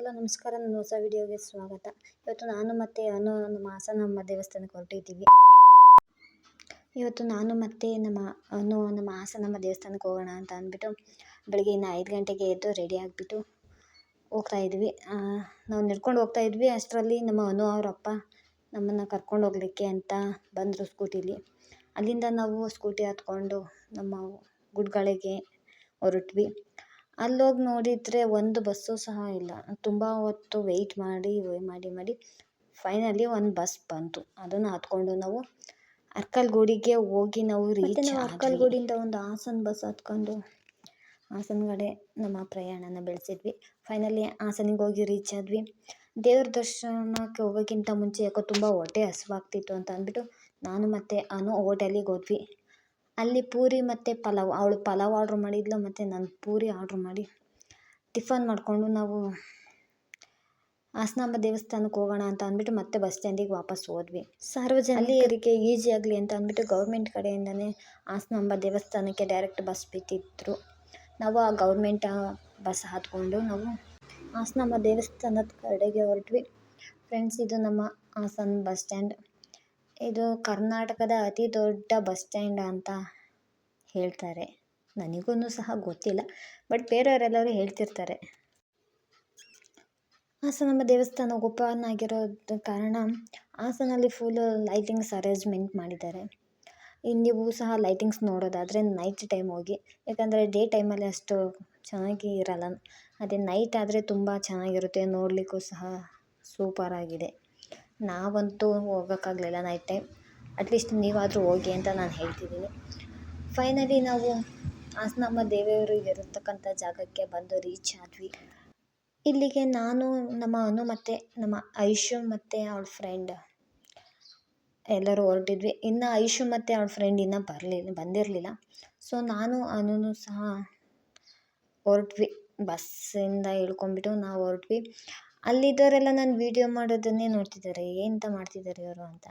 Hello ನಮಸ್ಕಾರ, ನನ್ನ ಹೊಸ ವಿಡಿಯೋಗೆ ಸ್ವಾಗತ. ಇವತ್ತು ನಾನು ಮತ್ತು ಅನು ನಮ್ಮ ಹಾಸನಾಂಬ ದೇವಸ್ಥಾನಕ್ಕೆ ಹೊರಟಿದ್ದೀವಿ. ನಮ್ಮ ಹಾಸನಾಂಬ ದೇವಸ್ಥಾನಕ್ಕೆ ಹೋಗೋಣ ಅಂತ ಅಂದ್ಬಿಟ್ಟು ಬೆಳಗ್ಗೆ ಇನ್ನು 5 ಗಂಟೆಗೆ ಎದ್ದು ರೆಡಿ ಆಗಿಬಿಟ್ಟು ಹೋಗ್ತಾ ಇದ್ವಿ. ನಾವು ನಡ್ಕೊಂಡು ಹೋಗ್ತಾ ಇದ್ವಿ. ಅಷ್ಟರಲ್ಲಿ ನಮ್ಮ ಅನು ಅವ್ರ ಅಪ್ಪ ನಮ್ಮನ್ನು ಕರ್ಕೊಂಡು ಹೋಗ್ಲಿಕ್ಕೆ ಅಂತ ಬಂದರು ಸ್ಕೂಟಿಲಿ. ಅಲ್ಲಿಂದ ನಾವು ಸ್ಕೂಟಿ ಹತ್ಕೊಂಡು ನಮ್ಮ ಗುಡ್ಗಳಿಗೆ ಹೊರಟ್ವಿ. ಅಲ್ಲೋಗಿ ನೋಡಿದರೆ ಒಂದು ಬಸ್ಸು ಸಹ ಇಲ್ಲ. ತುಂಬ ಹೊತ್ತು ವೆಯ್ಟ್ ಮಾಡಿ ಫೈನಲಿ ಒಂದು ಬಸ್ ಬಂತು. ಅದನ್ನು ಹತ್ಕೊಂಡು ನಾವು ಅರ್ಕಲ್ಗೂಡಿಗೆ ಹೋಗಿ ನಾವು ರೀಚ್ ಆದ್ವಿ. ಅರ್ಕಲ್ಗೂಡಿಂದ ಒಂದು ಹಾಸನ ಬಸ್ ಹತ್ಕೊಂಡು ಹಾಸನ ಕಡೆ ನಮ್ಮ ಪ್ರಯಾಣನ ಬೆಳೆಸಿದ್ವಿ. ಫೈನಲಿ ಹಾಸನಿಗೆ ಹೋಗಿ ರೀಚ್ ಆದ್ವಿ. ದೇವ್ರ ದರ್ಶನಕ್ಕೆ ಹೋಗೋಕ್ಕಿಂತ ಮುಂಚೆ ಯಾಕೋ ತುಂಬ ಹೊಟ್ಟೆ ಹಸಿವಾಗ್ತಿತ್ತು ಅಂತ ಅಂದ್ಬಿಟ್ಟು ನಾನು ಮತ್ತು ಅನು ಹೋಟೆಲಿಗೆ ಹೋದ್ವಿ. ಅಲ್ಲಿ ಪೂರಿ ಮತ್ತು ಪಲಾವ್, ಅವಳು ಪಲಾವ್ ಆರ್ಡ್ರ್ ಮಾಡಿದ್ಲು ಮತ್ತು ನಾನು ಪೂರಿ ಆರ್ಡ್ರ್ ಮಾಡಿ ಟಿಫನ್ ಮಾಡಿಕೊಂಡು ನಾವು ಹಾಸನಾಂಬ ದೇವಸ್ಥಾನಕ್ಕೆ ಹೋಗೋಣ ಅಂತ ಅಂದ್ಬಿಟ್ಟು ಮತ್ತೆ ಬಸ್ ಸ್ಟ್ಯಾಂಡಿಗೆ ವಾಪಸ್ ಹೋದ್ವಿ. ಸಾರ್ವಜನಿಕರಿಗೆ ಈಸಿ ಆಗಲಿ ಅಂತ ಅಂದ್ಬಿಟ್ಟು ಗೌರ್ಮೆಂಟ್ ಕಡೆಯಿಂದನೇ ಹಾಸನಾಂಬ ದೇವಸ್ಥಾನಕ್ಕೆ ಡೈರೆಕ್ಟ್ ಬಸ್ ಬಿಟ್ಟಿದ್ರು. ನಾವು ಆ ಗೌರ್ಮೆಂಟ್ ಬಸ್ ಹತ್ಕೊಂಡು ನಾವು ಹಾಸನಾಂಬ ದೇವಸ್ಥಾನದ ಕಡೆಗೆ ಹೊರಟ್ವಿ. ಫ್ರೆಂಡ್ಸ್, ಇದು ನಮ್ಮ ಹಾಸನ ಬಸ್ ಸ್ಟ್ಯಾಂಡ್. ಇದು ಕರ್ನಾಟಕದ ಅತಿ ದೊಡ್ಡ ಬಸ್ ಸ್ಟ್ಯಾಂಡ್ ಅಂತ ಹೇಳ್ತಾರೆ. ನನಗೂ ಸಹ ಗೊತ್ತಿಲ್ಲ, ಬಟ್ ಬೇರೆಯವರೆಲ್ಲರೂ ಹೇಳ್ತಿರ್ತಾರೆ. ಹಾಸನಾಂಬ ದೇವಸ್ಥಾನ ಓಪನ್ ಆಗಿರೋದ ಕಾರಣ ಹಾಸನಲ್ಲಿ ಫುಲ್ ಲೈಟಿಂಗ್ಸ್ ಅರೇಂಜ್ಮೆಂಟ್ ಮಾಡಿದ್ದಾರೆ. ನೀವು ಸಹ ಲೈಟಿಂಗ್ಸ್ ನೋಡೋದಾದರೆ ನೈಟ್ ಟೈಮ್ ಹೋಗಿ, ಯಾಕಂದರೆ ಡೇ ಟೈಮಲ್ಲಿ ಅಷ್ಟು ಚೆನ್ನಾಗಿ ಇರಲ್ಲ. ಅದೇ ನೈಟ್ ಆದರೆ ತುಂಬ ಚೆನ್ನಾಗಿರುತ್ತೆ, ನೋಡಲಿಕ್ಕೂ ಸಹ ಸೂಪರಾಗಿದೆ. ನಾವಂತೂ ಹೋಗೋಕ್ಕಾಗಲಿಲ್ಲ ನೈಟ್ ಟೈಮ್. ಅಟ್ಲೀಸ್ಟ್ ನೀವಾದರೂ ಹೋಗಿ ಅಂತ ನಾನು ಹೇಳ್ತಿದ್ದೀನಿ. ಫೈನಲಿ ನಾವು ಹಾಸನಾಂಬ ದೇವಿಯರಿಗೆ ಇರತಕ್ಕಂಥ ಜಾಗಕ್ಕೆ ಬಂದು ರೀಚ್ ಆದ್ವಿ. ಇಲ್ಲಿಗೆ ನಾನು, ನಮ್ಮ ಅನು ಮತ್ತು ನಮ್ಮ ಐಶು ಮತ್ತು ಅವಳ ಫ್ರೆಂಡ್ ಎಲ್ಲರೂ ಹೊರಟಿದ್ವಿ. ಇನ್ನು ಐಶು ಮತ್ತು ಅವಳ ಫ್ರೆಂಡ್ ಇನ್ನೂ ಬಂದಿರಲಿಲ್ಲ. ಸೊ ನಾನು ಅನು ಸಹ ಹೊರಟ್ವಿ. ಬಸ್ಸಿಂದ ಇಳ್ಕೊಂಡ್ಬಿಟ್ಟು ನಾವು ಹೊರಟ್ವಿ. ಅಲ್ಲಿದ್ದವರೆಲ್ಲ ನಾನು ವೀಡಿಯೋ ಮಾಡೋದನ್ನೇ ನೋಡ್ತಿದ್ದಾರೆ, ಎಂತ ಮಾಡ್ತಿದ್ದಾರೆ ಇವರು ಅಂತ.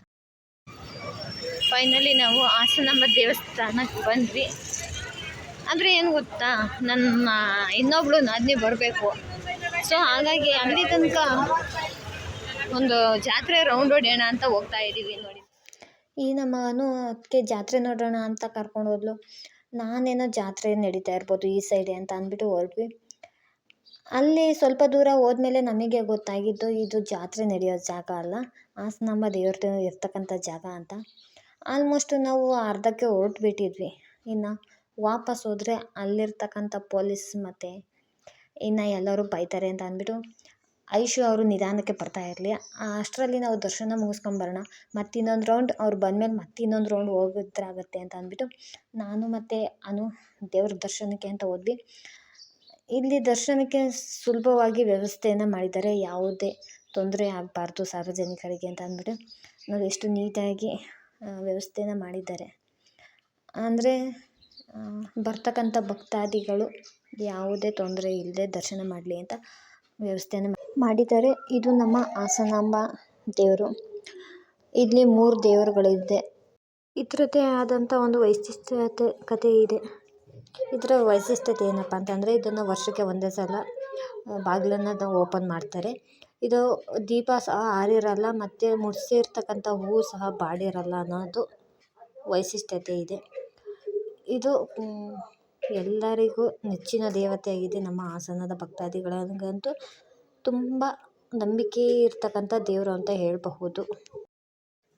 ಫೈನಲಿ ನಾವು ಹಾಸನಾಂಬ ದೇವಸ್ಥಾನಕ್ಕೆ ಬಂದ್ವಿ. ಆದರೆ ಏನು ಗೊತ್ತಾ, ನನ್ನ ಇನ್ನೊಬ್ಳು ನಾದಿನಿ ಬರಬೇಕು. ಸೊ ಹಾಗಾಗಿ ಅಲ್ಲಿ ತನಕ ಒಂದು ಜಾತ್ರೆ ರೌಂಡ್ ಹೊಡೆಯೋಣ ಅಂತ ಹೋಗ್ತಾ ಇದ್ದೀವಿ. ನೋಡಿ, ಈ ನಮ್ಮ ಅನು ಅದಕ್ಕೆ ಜಾತ್ರೆ ನೋಡೋಣ ಅಂತ ಕರ್ಕೊಂಡು ಹೋದ್ಲು. ನಾನೇನೋ ಜಾತ್ರೆ ನಡೀತಾ ಇರ್ಬೋದು ಈ ಸೈಡೆ ಅಂತ ಅಂದ್ಬಿಟ್ಟು ಹೊರಟ್ವಿ. ಅಲ್ಲಿ ಸ್ವಲ್ಪ ದೂರ ಹೋದ್ಮೇಲೆ ನಮಗೆ ಗೊತ್ತಾಗಿದ್ದು ಇದು ಜಾತ್ರೆ ನಡೆಯೋ ಜಾಗ ಅಲ್ಲ, ಹಾಸನಾಂಬ ದೇವ್ರದ್ದು ಇರ್ತಕ್ಕಂಥ ಜಾಗ ಅಂತ. ಆಲ್ಮೋಸ್ಟ್ ನಾವು ಅರ್ಧಕ್ಕೆ ಹೊರಟ್ಬಿಟ್ಟಿದ್ವಿ. ಇನ್ನು ವಾಪಸ್ ಹೋದರೆ ಅಲ್ಲಿರ್ತಕ್ಕಂಥ ಪೊಲೀಸ್ ಮತ್ತು ಇನ್ನು ಎಲ್ಲರೂ ಬೈತಾರೆ ಅಂತ ಅಂದ್ಬಿಟ್ಟು ಐಶು ಅವರು ನಿಧಾನಕ್ಕೆ ಬರ್ತಾ ಇರಲಿ. ಅಷ್ಟರಲ್ಲಿ ನಾವು ದರ್ಶನ ಮುಗಿಸ್ಕೊಂಬರೋಣ, ಮತ್ತಿನ್ನೊಂದು ರೌಂಡ್ ಅವ್ರು ಬಂದಮೇಲೆ ಮತ್ತಿನ್ನೊಂದು ರೌಂಡ್ ಹೋಗಿದ್ರಾಗತ್ತೆ ಅಂತ ಅಂದ್ಬಿಟ್ಟು ನಾನು ಮತ್ತು ಅನು ದೇವ್ರ ದರ್ಶನಕ್ಕೆ ಅಂತ ಹೋದ್ವಿ. ಇಲ್ಲಿ ದರ್ಶನಕ್ಕೆ ಸುಲಭವಾಗಿ ವ್ಯವಸ್ಥೆಯನ್ನು ಮಾಡಿದ್ದಾರೆ, ಯಾವುದೇ ತೊಂದರೆ ಆಗಬಾರ್ದು ಸಾರ್ವಜನಿಕರಿಗೆ ಅಂತ ಅಂದ್ಬಿಟ್ಟು. ನೋಡಿ ಎಷ್ಟು ನೀಟಾಗಿ ವ್ಯವಸ್ಥೆನ ಮಾಡಿದ್ದಾರೆ. ಅಂದರೆ ಬರ್ತಕ್ಕಂಥ ಭಕ್ತಾದಿಗಳು ಯಾವುದೇ ತೊಂದರೆ ಇಲ್ಲದೆ ದರ್ಶನ ಮಾಡಲಿ ಅಂತ ವ್ಯವಸ್ಥೆಯನ್ನು ಮಾಡಿದ್ದಾರೆ. ಇದು ನಮ್ಮ ಹಾಸನಾಂಬ ದೇವರು. ಇಲ್ಲಿ 3 ದೇವರುಗಳಿದೆ. ಇದರದ್ದೇ ಆದಂಥ ಒಂದು ಕಥೆ ಇದೆ. ಇದರ ವೈಶಿಷ್ಟ್ಯತೆ ಏನಪ್ಪ ಅಂತಂದರೆ, ಇದನ್ನು ವರ್ಷಕ್ಕೆ ಒಂದೇ ಸಲ ಬಾಗಿಲನ್ನು ಓಪನ್ ಮಾಡ್ತಾರೆ. ಇದು ದೀಪ ಸಹ ಆರಿರಲ್ಲ ಮತ್ತು ಮುಡಿಸಿರ್ತಕ್ಕಂಥ ಹೂವು ಸಹ ಬಾಡಿರಲ್ಲ ಅನ್ನೋದು ವೈಶಿಷ್ಟ್ಯತೆ ಇದೆ. ಇದು ಎಲ್ಲರಿಗೂ ನೆಚ್ಚಿನ ದೇವತೆಯಾಗಿದೆ. ನಮ್ಮ ಹಾಸನದ ಭಕ್ತಾದಿಗಳಿಗಂತೂ ತುಂಬ ನಂಬಿಕೆ ಇರ್ತಕ್ಕಂಥ ದೇವರು ಅಂತ ಹೇಳಬಹುದು.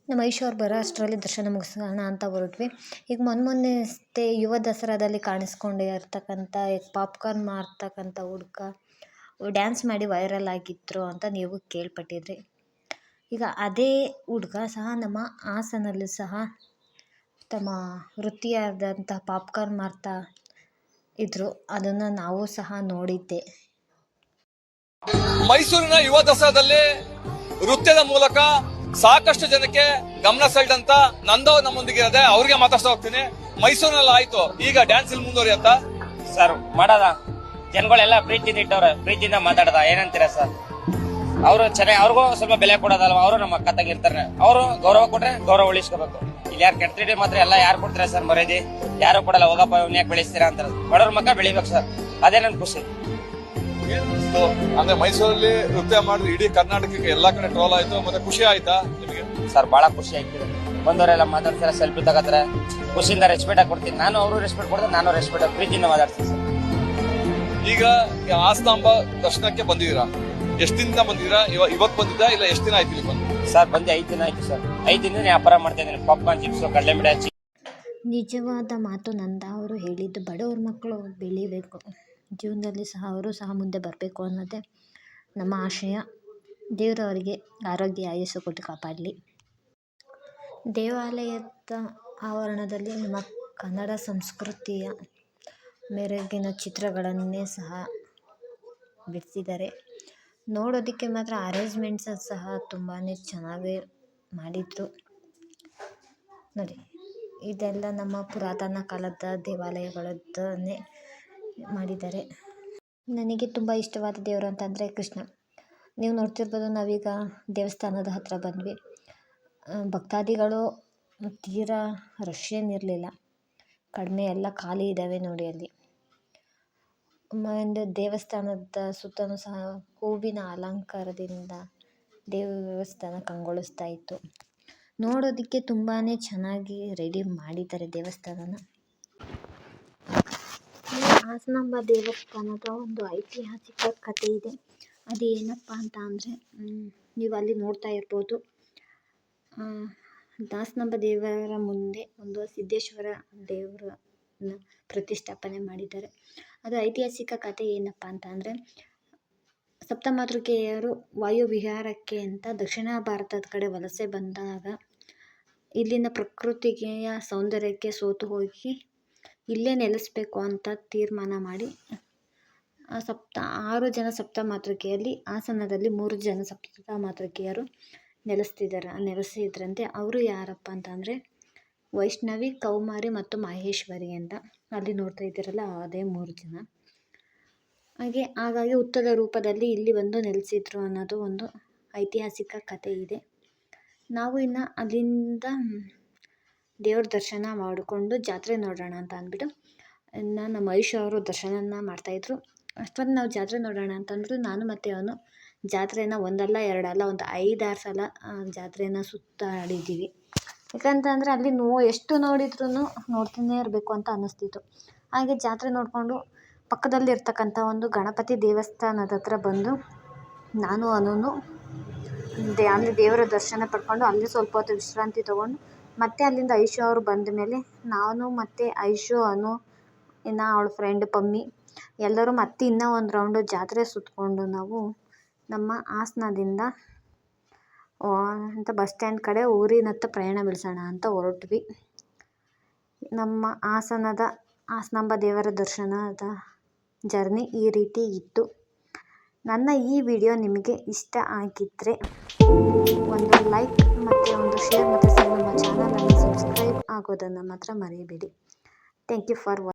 ನಮ್ಮ ಐಶು ಅವ್ರು ಬರೋ ಅಷ್ಟರಲ್ಲಿ ದರ್ಶನ ಮುಗಿಸೋಣ ಅಂತ ಹೊರಟ್ವಿ. ಈಗ ಮೊನ್ನೆ ಅಷ್ಟೇ ಯುವ ದಸರಾದಲ್ಲಿ ಕಾಣಿಸ್ಕೊಂಡಿರ್ತಕ್ಕಂಥ ಪಾಪ್ಕಾರ್ನ್ ಮಾರ್ತಕ್ಕಂಥ ಹುಡುಗ ಡ್ಯಾನ್ಸ್ ಮಾಡಿ ವೈರಲ್ ಆಗಿದ್ರು ಅಂತ ನೀವು ಕೇಳ್ಪಟ್ಟಿದ್ರಿ. ಈಗ ಅದೇ ಹುಡುಗ ಸಹ ನಮ್ಮ ಹಾಸನಲ್ಲೂ ಸಹ ತಮ್ಮ ವೃತ್ತಿಯಾದಂಥ ಪಾಪ್ಕಾರ್ನ್ ಮಾರ್ತಾ ಇದ್ರು. ಅದನ್ನು ನಾವು ಸಹ ನೋಡಿದ್ದೆ. ಮೈಸೂರಿನ ಯುವ ದಸರಾದಲ್ಲಿ ನೃತ್ಯದ ಮೂಲಕ ಸಾಕಷ್ಟು ಜನಕ್ಕೆ ಗಮನ ಸೆಳೆದಂತ ನಂದೋ ನಮ್ಮೊಂದಿಗೆ ಇರದೆ ಅವ್ರಿಗೆ ಮಾತಾಡ್ತಾ ಹೋಗ್ತೀನಿ. ಮೈಸೂರಿನಲ್ಲಿ ಆಯ್ತು, ಈಗ ಡ್ಯಾನ್ಸ್ ಇಲ್ಲಿ ಮುಂದುವರಿಯತ್ತ ಸರ್? ಮಾಡದ ಜನಗಳೆಲ್ಲ ಪ್ರೀತಿಯಿಂದ ಇಟ್ಟವ್ರೆ, ಪ್ರೀತಿಯಿಂದ ಮಾತಾಡದ ಏನಂತೀರ ಸರ್? ಅವರು ಚೆನ್ನಾಗಿ, ಅವ್ರಿಗೂ ಸ್ವಲ್ಪ ಬೆಲೆ ಕೊಡೋದಲ್ವ, ಅವರು ನಮ್ಮ ಅಕ್ಕ ತಂಗಿರ್ತಾರೆ, ಅವರು ಗೌರವ ಕೊಟ್ರೆ ಗೌರವ ಉಳಿಸ್ಕೋಬೇಕು. ಇಲ್ಲಿ ಯಾರು ಕೆಟ್ಟ ಮಾತ್ರ ಎಲ್ಲ ಯಾರು ಕೊಡ್ತಾರೆ ಸರ್ ಮರ್ಯಾದೆ? ಯಾರು ಕೊಡಲ್ಲ. ಹೋಗಪ್ಪ ಯಾಕೆ ಬೆಳೆಸ್ತೀರಾ ಅಂತಾರೆ. ಬಡವ್ರ ಮಕ್ಕ ಬೆಳಿಬೇಕು ಸರ್, ಅದೇ ನನ್ ಖುಷಿ. ಬಂತು ಅಂದ್ರೆ ಮೈಸೂರಲ್ಲಿ ನೃತ್ಯ ಮಾಡಿದ್ರೆ ಇಡೀ ಕರ್ನಾಟಕಕ್ಕೆ ಎಲ್ಲಾ ಕಡೆ ಟ್ರೋಲ್ ಆಯ್ತು. ಮತ್ತೆ ಖುಷಿ ಆಯ್ತಾ ನಿಮಗೆ? ಸರ್ ಬಹಳ ಖುಷಿ ಆಗ್ತಿದೆ. ಬಂದವರೆಲ್ಲ ಮಾತಾಡ್ತಾರೆ, ಸೆಲ್ಫಿ ತಗೋತಾರೆ, ಖುಷಿಯಿಂದ ರೆಸ್ಪೆಕ್ಟ್ ಆಗಿ ಕೊಡ್ತೀನಿ. ನಾನು ಅವರು ರೆಸ್ಪೆಕ್ಟ್ ಕೊಡ್ತಾರೆ, ನಾನು ರೆಸ್ಪೆಕ್ಟ್ ಪ್ರೀತಿಯಿಂದ ಮಾತಾಡ್ತೀನಿ ಸರ್. ಈಗ ಆಸ್ತಾಂಬ ದರ್ಶನಕ್ಕೆ ಬಂದಿದ್ದೀರಾ, ಎಷ್ಟು ದಿನದಿಂದ ಬಂದಿದ್ದೀರಾ? ಇವತ್ತು ಬಂದಿದ್ದ ಇಲ್ಲ ಎಷ್ಟು ದಿನ ಆಯ್ತು ಇಲ್ಲಿ ಬಂದು? ಸರ್ ಬಂದು 5 ದಿನ ಆಯ್ತು ಸರ್. 5 ದಿನ ವ್ಯಾಪಾರ ಮಾಡ್ತಾ ಇದ್ದೀನಿ. ಪಾಪ್ಕಾರ್ನ್, ಚಿಪ್ಸ್, ಕಡಲೆ ಮಿಠಾಯಿ. ನಿಜವಾದ ಮಾತು ನಂದ ಅವರು ಹೇಳಿದ್ದು. ಬಡವ್ರ ಮಕ್ಕಳು ಬೆಳಿಬೇಕು, ಜೀವನದಲ್ಲಿ ಸಹ ಅವರು ಸಹ ಮುಂದೆ ಬರಬೇಕು ಅನ್ನೋದೇ ನಮ್ಮ ಆಶಯ. ದೇವರು ಅವರಿಗೆ ಆರೋಗ್ಯ ಆಯಸ್ಸು ಕೊಟ್ಟು ಕಾಪಾಡಲಿ. ದೇವಾಲಯದ ಆವರಣದಲ್ಲಿ ನಮ್ಮ ಕನ್ನಡ ಸಂಸ್ಕೃತಿಯ ಮೆರುಗಿನ ಚಿತ್ರಗಳನ್ನೇ ಸಹ ಬಿಡಿಸಿದ್ದಾರೆ. ನೋಡೋದಕ್ಕೆ ಮಾತ್ರ ಅರೇಂಜ್ಮೆಂಟ್ಸ್ ಸಹ ತುಂಬಾ ಚೆನ್ನಾಗಿ ಮಾಡಿದ್ರು ನೋಡಿ. ಇದೆಲ್ಲ ನಮ್ಮ ಪುರಾತನ ಕಾಲದ ದೇವಾಲಯಗಳನ್ನೇ ಮಾಡಿದ್ದಾರೆ. ನನಗೆ ತುಂಬ ಇಷ್ಟವಾದ ದೇವರು ಅಂತಂದರೆ ಕೃಷ್ಣ. ನೀವು ನೋಡ್ತಿರ್ಬೋದು, ನಾವೀಗ ದೇವಸ್ಥಾನದ ಹತ್ರ ಬಂದ್ವಿ. ಭಕ್ತಾದಿಗಳು ತೀರಾ ರಶ್ ಏನಿರಲಿಲ್ಲ, ಕಡಿಮೆ, ಎಲ್ಲ ಖಾಲಿ ಇದ್ದಾವೆ ನೋಡಿ. ಅಲ್ಲಿ ಒಂದು ದೇವಸ್ಥಾನದ ಸುತ್ತಲೂ ಸಹ ಹೂವಿನ ಅಲಂಕಾರದಿಂದ ದೇವಸ್ಥಾನ ಕಂಗೊಳಿಸ್ತಾ ಇತ್ತು. ನೋಡೋದಕ್ಕೆ ತುಂಬಾ ಚೆನ್ನಾಗಿ ರೆಡಿ ಮಾಡಿದ್ದಾರೆ ದೇವಸ್ಥಾನನ. ಈ ಹಾಸನಾಂಬ ದೇವಸ್ಥಾನದ ಒಂದು ಐತಿಹಾಸಿಕ ಕಥೆ ಇದೆ. ಅದು ಏನಪ್ಪ ಅಂತ ಅಂದರೆ, ನೀವು ಅಲ್ಲಿ ನೋಡ್ತಾ ಇರ್ಬೋದು, ಹಾಸನಾಂಬ ದೇವರ ಮುಂದೆ ಒಂದು ಸಿದ್ದೇಶ್ವರ ದೇವರನ್ನ ಪ್ರತಿಷ್ಠಾಪನೆ ಮಾಡಿದ್ದಾರೆ. ಅದು ಐತಿಹಾಸಿಕ ಕಥೆ ಏನಪ್ಪ ಅಂತ ಅಂದರೆ, ಸಪ್ತಮಾತೃಕೆಯರು ವಾಯುವಿಹಾರಕ್ಕೆ ಅಂತ ದಕ್ಷಿಣ ಭಾರತದ ಕಡೆ ವಲಸೆ ಬಂದಾಗ ಇಲ್ಲಿನ ಪ್ರಕೃತಿಯ ಸೌಂದರ್ಯಕ್ಕೆ ಸೋತು ಹೋಗಿ ಇಲ್ಲೇ ನೆಲೆಸಬೇಕು ಅಂತ ತೀರ್ಮಾನ ಮಾಡಿ 6 ಜನ ಸಪ್ತಮಾತೃಕೆಯಲ್ಲಿ ಹಾಸನದಲ್ಲಿ 3 ಜನ ಸಪ್ತಮಾತೃಕೆಯರು ನೆಲೆಸಿದ್ರಂತೆ. ಅವರು ಯಾರಪ್ಪ ಅಂತಂದರೆ ವೈಷ್ಣವಿ, ಕೌಮಾರಿ ಮತ್ತು ಮಹೇಶ್ವರಿ ಅಂತ. ಅಲ್ಲಿ ನೋಡ್ತಾ ಇದ್ದೀರಲ್ಲ, ಅದೇ 3 ಜನ. ಹಾಗಾಗಿ ಉತ್ತದ ರೂಪದಲ್ಲಿ ಇಲ್ಲಿ ಬಂದು ನೆಲೆಸಿದ್ರು ಅನ್ನೋದು ಒಂದು ಐತಿಹಾಸಿಕ ಕಥೆ ಇದೆ. ನಾವು ಇನ್ನು ಅಲ್ಲಿಂದ ದೇವ್ರ ದರ್ಶನ ಮಾಡಿಕೊಂಡು ಜಾತ್ರೆ ನೋಡೋಣ ಅಂತ ಅಂದ್ಬಿಟ್ಟು ನಮ್ಮ ಐಶು ಅವರು ದರ್ಶನ ಮಾಡ್ತಾಯಿದ್ರು. ಅಷ್ಟೊಂದು ನಾವು ಜಾತ್ರೆ ನೋಡೋಣ ಅಂತಂದ್ಬಿಟ್ಟು ನಾನು ಮತ್ತು ಅವನು ಜಾತ್ರೆನ ಒಂದಲ್ಲ ಎರಡಲ್ಲ ಒಂದು 5-6 ಸಲ ಜಾತ್ರೆನ ಸುತ್ತಾಡಿದ್ದೀವಿ. ಯಾಕಂತಂದರೆ ಅಲ್ಲಿ ಎಷ್ಟು ನೋಡಿದ್ರೂ ನೋಡ್ತಾನೇ ಇರಬೇಕು ಅಂತ ಅನ್ನಿಸ್ತಿತ್ತು. ಹಾಗೆ ಜಾತ್ರೆ ನೋಡಿಕೊಂಡು ಪಕ್ಕದಲ್ಲಿರ್ತಕ್ಕಂಥ ಒಂದು ಗಣಪತಿ ದೇವಸ್ಥಾನದ ಹತ್ರ ಬಂದು ನಾನು ಅವನು ಅಲ್ಲಿ ದೇವರ ದರ್ಶನ ಪಡ್ಕೊಂಡು ಅಲ್ಲಿ ಸ್ವಲ್ಪ ಹೊತ್ತು ವಿಶ್ರಾಂತಿ ತೊಗೊಂಡು ಮತ್ತೆ ಅಲ್ಲಿಂದ ಐಶು ಅವರು ಬಂದ ಮೇಲೆ ನಾನು ಮತ್ತು ಐಶು, ಅನು, ಇನ್ನು ಅವಳ ಫ್ರೆಂಡ್ ಪಮ್ಮಿ ಎಲ್ಲರೂ ಮತ್ತೆ ಇನ್ನೂ ಒಂದು ರೌಂಡು ಜಾತ್ರೆ ಸುತ್ತಕೊಂಡು ನಾವು ನಮ್ಮ ಹಾಸನದಿಂದ ಅಂತ ಬಸ್ ಸ್ಟ್ಯಾಂಡ್ ಕಡೆ ಊರಿನತ್ತ ಪ್ರಯಾಣ ಬೆಳೆಸೋಣ ಅಂತ ಹೊರಟ್ವಿ. ನಮ್ಮ ಹಾಸನಾಂಬ ದೇವರ ದರ್ಶನದ ಜರ್ನಿ ಈ ರೀತಿ ಇತ್ತು. ನನ್ನ ಈ ವಿಡಿಯೋ ನಿಮಗೆ ಇಷ್ಟ ಆಗಿದ್ದರೆ ಒಂದು ಲೈಕ್ ಮತ್ತು ಒಂದು ಶೇರ್ ಮತ್ತು ನಮ್ಮ ಚಾನಲನ್ನು ಸಬ್ಸ್ಕ್ರೈಬ್ ಆಗೋದನ್ನು ಮಾತ್ರ ಮರೆಯಬೇಡಿ. Thank you for watching.